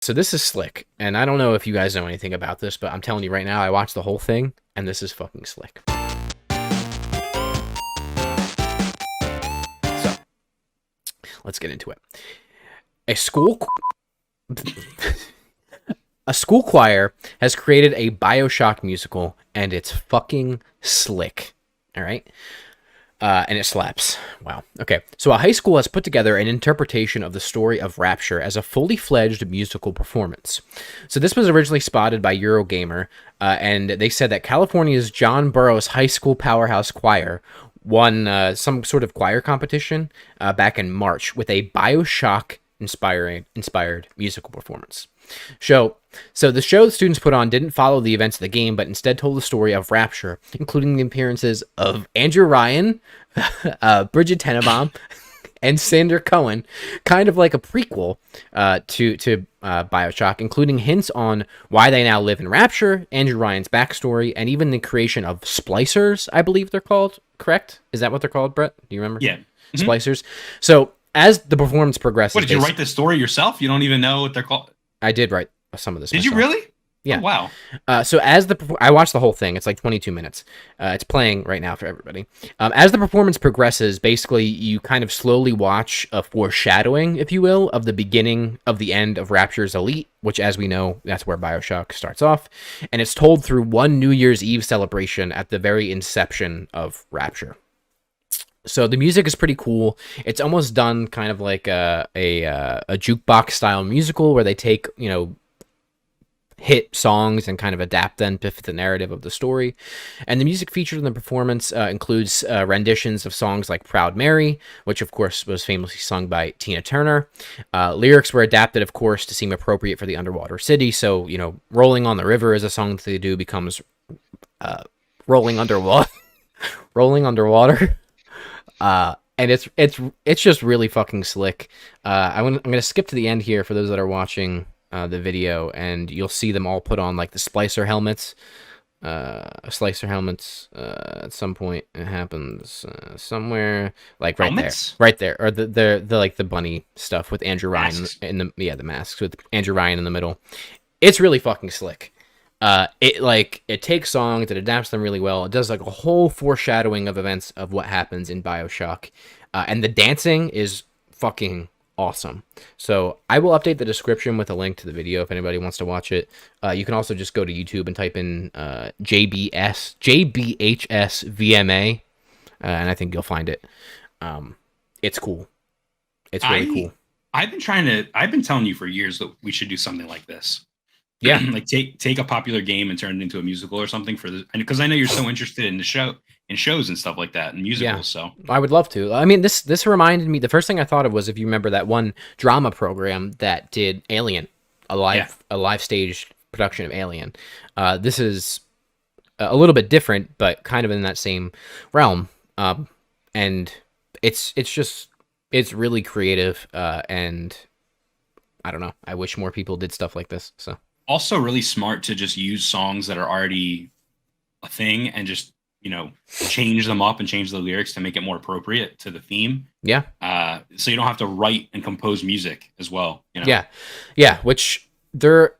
So this is slick, and I don't know if you guys know anything about this, but I'm telling you right now, I watched the whole thing, and this is fucking slick. So let's get into it. A school, a school choir has created a Bioshock musical, and it's fucking slick. All right. And it slaps. Wow. Okay. So a high school has put together an interpretation of the story of Rapture as a fully fledged musical performance. So this was originally spotted by Eurogamer, and they said that California's John Burroughs High School Powerhouse Choir won some sort of choir competition back in March with a Bioshock inspired musical performance. So the show the students put on didn't follow the events of the game, but instead told the story of Rapture, including the appearances of Andrew Ryan, Brigid Tenenbaum, and Sander Cohen, kind of like a prequel to Bioshock, including hints on why they now live in Rapture, Andrew Ryan's backstory, and even the creation of splicers, I believe they're called. Correct? Is that what they're called, Brett? Do you remember? Yeah. Mm-hmm. Splicers. So as the performance progresses... What, did you write the story yourself? You don't even know what they're called? I did write some of this Did myself. you really? Yeah. Oh, wow. So I watched the whole thing. It's like 22 minutes. It's playing right now for everybody. As the performance progresses, basically you kind of slowly watch a foreshadowing, if you will, of the beginning of the end of Rapture's Elite, which, as we know, that's where Bioshock starts off. And it's told through one New Year's Eve celebration at the very inception of Rapture. So the music is pretty cool. It's almost done kind of like a jukebox style musical where they take, hit songs and kind of adapt them to fit the narrative of the story. And the music featured in the performance includes renditions of songs like Proud Mary, which of course was famously sung by Tina Turner. Lyrics were adapted, of course, to seem appropriate for the underwater city. So, Rolling on the River is a song that they do becomes Rolling Underwater. Rolling Underwater. And it's just really fucking slick. I'm gonna skip to the end here for those that are watching the video, and you'll see them all put on like the splicer helmets. At some point. It happens somewhere like Helmets? right there, or the like the bunny stuff with Andrew Ryan Masks. the masks with Andrew Ryan in the middle. It's really fucking slick. It takes songs, it adapts them really well. It does like a whole foreshadowing of events of what happens in Bioshock, and the dancing is fucking awesome. So I will update the description with a link to the video if anybody wants to watch it. You can also just go to YouTube and type in JBHS VMA, and I think you'll find it. It's cool. It's really cool. I've been telling you for years that we should do something like this. Yeah. Like take a popular game and turn it into a musical or something because I know you're so interested in shows and stuff like that and musicals. Yeah. So I would love to. I mean, this reminded me. The first thing I thought of was, if you remember that one drama program that did Alien, a live stage production of Alien. This is a little bit different, but kind of in that same realm. And it's really creative. And I don't know. I wish more people did stuff like this. So. Also really smart to just use songs that are already a thing and just, change them up and change the lyrics to make it more appropriate to the theme. Yeah. So you don't have to write and compose music as well. Yeah. Yeah. Which they're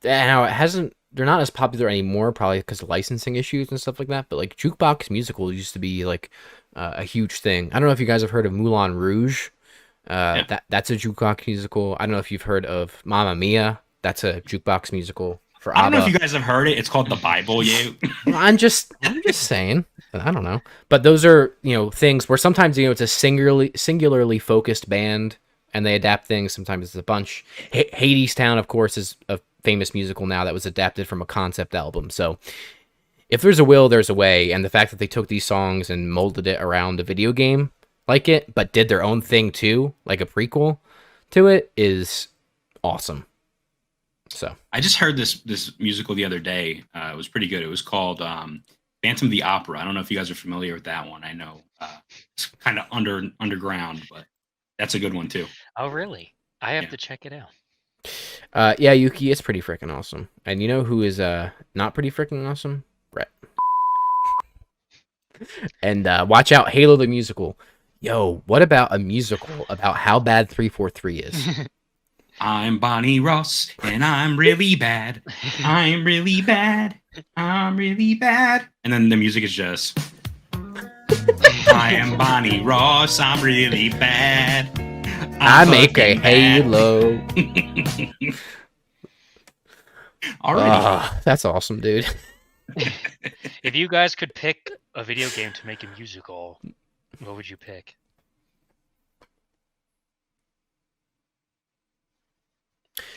not as popular anymore, probably because of licensing issues and stuff like that. But like jukebox musicals used to be like a huge thing. I don't know if you guys have heard of Moulin Rouge. That's a jukebox musical. I don't know if you've heard of Mamma Mia. That's a jukebox musical for ABBA. I don't know if you guys have heard it. It's called The Bible. I'm just saying. I don't know. But those are, things where sometimes, it's a singularly focused band and they adapt things. Sometimes it's a bunch. Hades Town, of course, is a famous musical now that was adapted from a concept album. So if there's a will, there's a way. And the fact that they took these songs and molded it around a video game like it, but did their own thing too, like a prequel to it, is awesome. So I just heard this musical the other day. It was pretty good. It was called Phantom of the Opera. I don't know if you guys are familiar with that one. I know it's kind of underground, but that's a good one too. Oh, really? I have to check it out. Yeah, Yuki, it's pretty freaking awesome. And you know who is not pretty freaking awesome? Brett. And watch out, Halo the musical. Yo, what about a musical about how bad 343 is? I'm Bonnie Ross, and I'm really bad. I'm really bad. I'm really bad. And then the music is just, I am Bonnie Ross. I'm really bad. I make a fucking bad. halo. Alrighty. That's awesome, dude. If you guys could pick a video game to make a musical, what would you pick?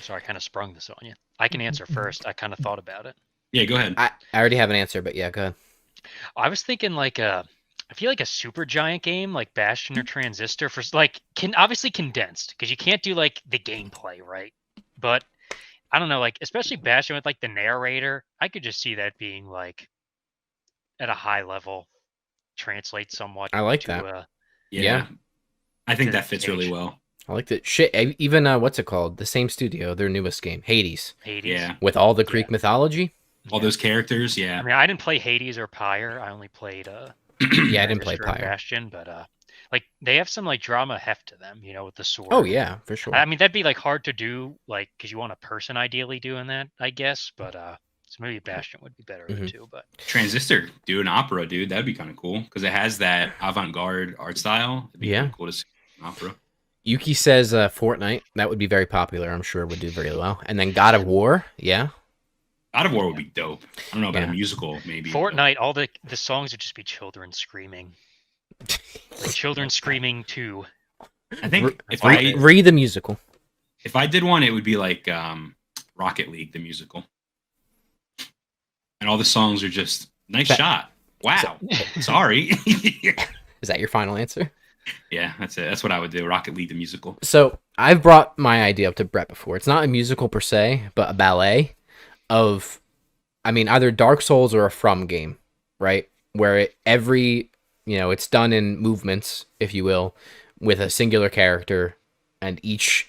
Sorry, I kind of sprung this on you. I can answer first. I kind of thought about it. Yeah, go ahead. I already have an answer, but yeah, go ahead. I was thinking like I feel like a super giant game like Bastion or Transistor for like obviously condensed because you can't do like the gameplay, right? But I don't know, like especially Bastion with like the narrator, I could just see that being like at a high level, translate somewhat. I like to, that. Yeah. I think To the that fits really stage. well. I like that shit. Even what's it called? The same studio, their newest game, Hades, Hades. Yeah. with all the Greek mythology. All those characters, yeah. I mean, I didn't play Hades or Pyre. I only played Yeah, I didn't play Transistor and Pyre. Bastion, but like they have some like drama heft to them, with the sword. Oh yeah, for sure. I mean, that'd be like hard to do, like because you want a person ideally doing that, I guess. But so maybe Bastion would be better Mhm. too. But Transistor, do an opera, dude. That'd be kind of cool because it has that avant-garde art style. It'd be Yeah. kinda cool to see an opera. Yuki says Fortnite. That would be very popular. I'm sure would do very well. And then God of War. Yeah. God of War would be dope. I don't know about Yeah. a musical, maybe. Fortnite, all the songs would just be children screaming, like children screaming too. I think if Read the musical. if I did one, it would be like Rocket League, the musical, and all the songs are just nice shot. Wow. Sorry. Is that your final answer? Yeah, that's it. That's what I would do. Rocket League, the musical. So I've brought my idea up to Brett before. It's not a musical per se, but a ballet of, I mean, either Dark Souls or a From game, right? Where it's done in movements, if you will, with a singular character, and each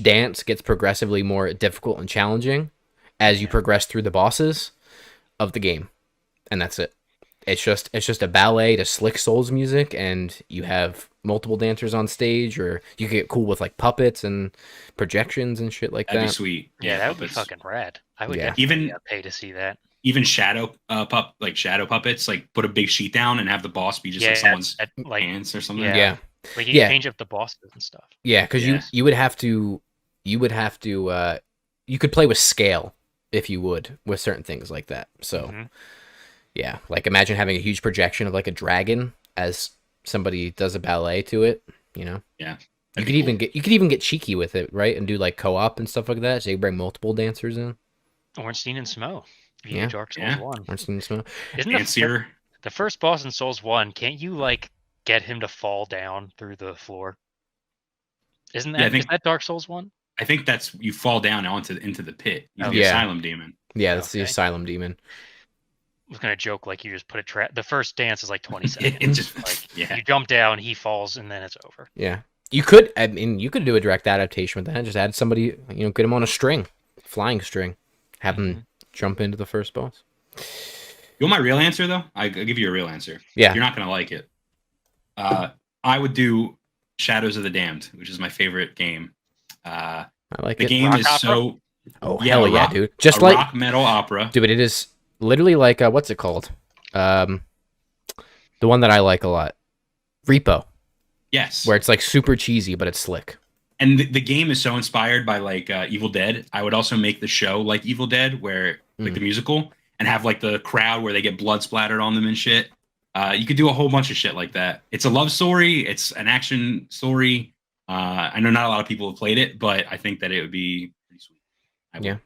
dance gets progressively more difficult and challenging as you progress through the bosses of the game, and that's it. It's just a ballet to Slick Souls music, and you have multiple dancers on stage, or you get cool with like puppets and projections and shit like That'd be that. sweet. Yeah, that would be puppets. fucking rad. I would Yeah. definitely pay to see that. Even shadow puppets, like put a big sheet down and have the boss be just like someone's like hands or something. Yeah. like you Yeah. can change up the bosses and stuff. Yeah, because Yes. you would have to you could play with scale if you would with certain things like that. So Mhm. yeah, like imagine having a huge projection of like a dragon as somebody does a ballet to it. Yeah. You could even get cheeky with it, right? And do like co-op and stuff like that. So you bring multiple dancers in. Ornstein and Smo. You Yeah. do Dark Souls Yeah. 1. Isn't Fancier. The first boss in Souls 1, can't you like get him to fall down through the floor? Isn't that is that Dark Souls 1? I think that's you fall down into the pit. He's the Yeah. asylum demon. Yeah, that's the Okay. asylum demon. I was gonna joke like you just put a trap. The first dance is like 20 It seconds. just like yeah. you jump down, he falls, and then it's over. Yeah. You could do a direct adaptation with that. Just add somebody, get him on a string, flying string. Have him jump into the first boss. You want my real answer though? I'll give you a real answer. Yeah. You're not gonna like it. I would do Shadows of the Damned, which is my favorite game. I like The it. game Rock is opera? so Hell yeah, dude. Just a like rock metal opera. dude, it is literally like what's it called? The one that I like a lot. Repo, Yes. where it's like super cheesy but it's slick. And the game is so inspired by like Evil Dead. I would also make the show like Evil Dead, where like the musical, and have like the crowd where they get blood splattered on them and shit. You could do a whole bunch of shit like that. It's a love story. It's an action story. I know not a lot of people have played it, but I think that it would be pretty sweet. I would Yeah.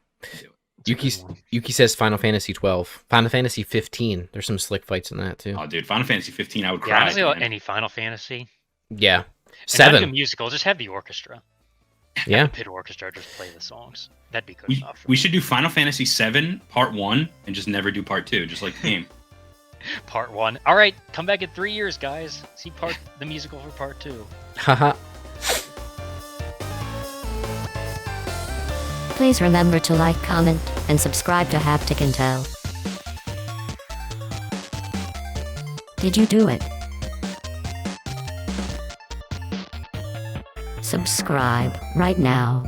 do it. Yuki says Final Fantasy 12. Final Fantasy 15. There's some slick fights in that too. Oh, dude, Final Fantasy 15, I would Yeah, cry. honestly, man. any Final Fantasy. Yeah. And not even 7. musical, just have the orchestra. Yeah. The pit orchestra just play the songs. That'd be good enough. We should do Final Fantasy 7 Part 1 and just never do Part 2, just like the game. Part 1. All right, come back in 3 years, guys. See the musical for Part 2. Haha. Please remember to like, comment, and subscribe to Haptic Intel. Did you do it? Subscribe right now.